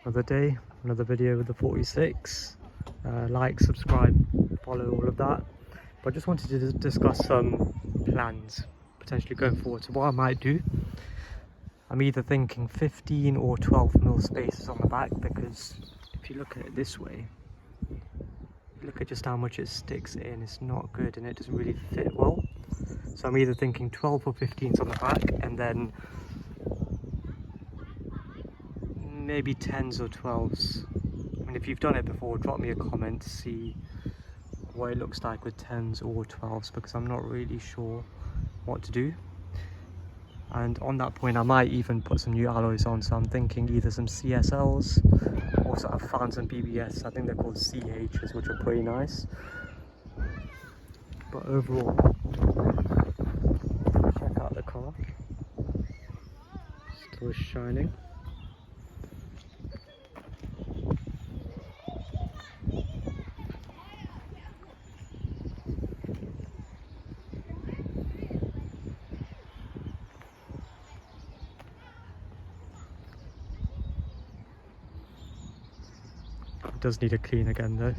Another day, another video with the 46. Like, subscribe, follow, all of that. But I just wanted to discuss some plans potentially going forward. So what I might do, I'm either thinking 15 or 12mm spaces on the back, because if you look at it this way, look at just how much it sticks in, it's not good and it doesn't really fit well. So I'm either thinking 12 or 15s on the back, and then maybe 10s or 12s. I mean, if you've done it before, drop me a comment to see what it looks like with 10s or 12s, because I'm not really sure what to do. And on that point, I might even put some new alloys on, so I'm thinking either some CSLs, also I've found some BBS, I think they're called CHs, which are pretty nice. But overall, check out the car, still shining. It does need a clean again though.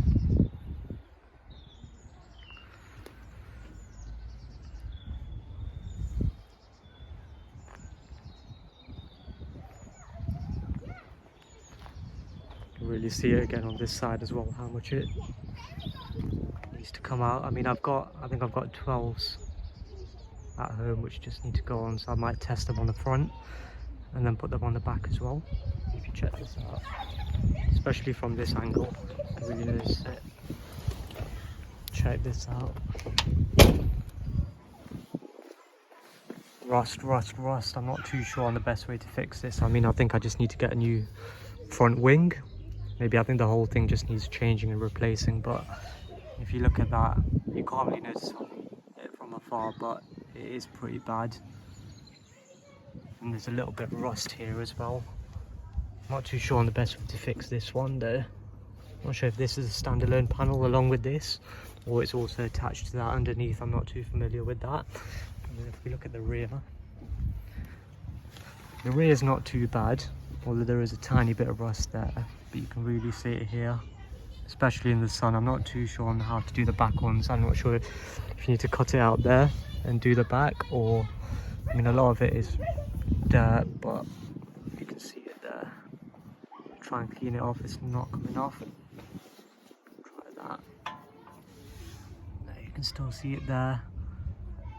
You can really see it again on this side as well, how much it needs to come out. I mean, I think I've got 12s at home which just need to go on, so I might test them on the front and then put them on the back as well. If you check this out, especially from this angle, it really is it. Check this out. Rust. I'm not too sure on the best way to fix this. I mean, I think I just need to get a new front wing. Maybe I think the whole thing just needs changing and replacing, but if you look at that, you can't really notice it from afar, but it is pretty bad. And there's a little bit of rust here as well. Not too sure on the best way to fix this one though. Not sure if this is a standalone panel along with this, or it's also attached to that underneath. I'm not too familiar with that. And if we look at the rear is not too bad, although there is a tiny bit of rust there, but you can really see it here, especially in the sun. I'm not too sure on how to do the back ones. I'm not sure if you need to cut it out there and do the back, or I mean, a lot of it is dirt, but you can see it there. Try and clean it off, it's not coming off. Try that. There, you can still see it there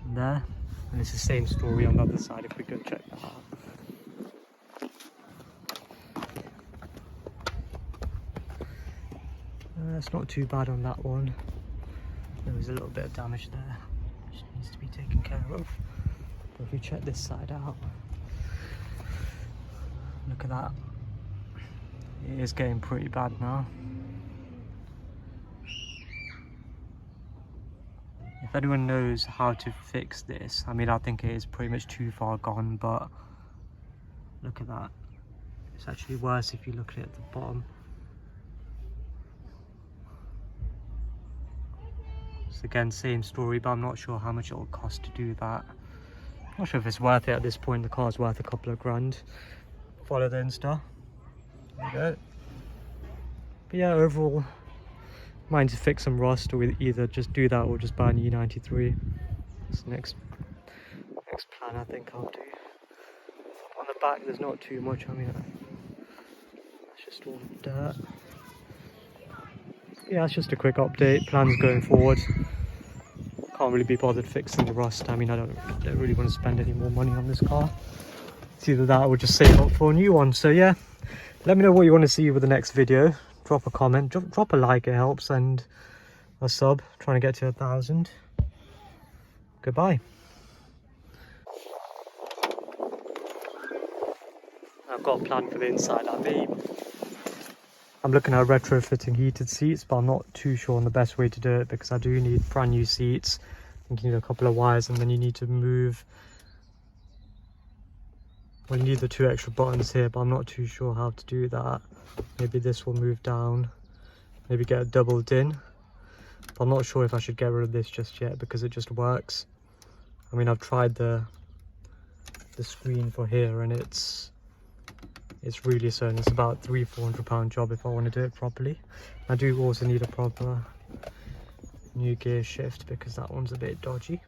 and there, and it's the same story on the other side if we go check that out. It's not too bad on that one. There was a little bit of damage there which needs to be taken care of. But if you check this side out, look at that. It is getting pretty bad now. If anyone knows how to fix this, I mean, I think it is pretty much too far gone, but look at that. It's actually worse if you look at it at the bottom. So again, same story, but I'm not sure how much it will cost to do that. Not sure if it's worth it at this point. The car's worth a couple of grand. Follow the Insta. There you go. But yeah, overall, mine to fix some rust, or either just do that or just buy an E93. That's the next plan I think I'll do. On the back, there's not too much. I mean, it's just all dirt. Yeah, it's just a quick update. Plans going forward. Can't really be bothered fixing the rust. I mean, I don't really want to spend any more money on this car. It's either that or just save up for a new one. So yeah, let me know what you want to see with the next video. Drop a comment, drop a like, it helps, and a sub. Trying to get to 1,000. Goodbye. I've got a plan for the inside. I'm looking at retrofitting heated seats, but I'm not too sure on the best way to do it, because I do need brand new seats. I think you need a couple of wires, and then you need to move. We need the 2 extra buttons here, but I'm not too sure how to do that. Maybe this will move down. Maybe get it doubled in. But I'm not sure if I should get rid of this just yet, because it just works. I mean, I've tried the screen for here, and it's it's really certain. It's about £300–400 job if I want to do it properly. I do also need a proper new gear shift because that one's a bit dodgy.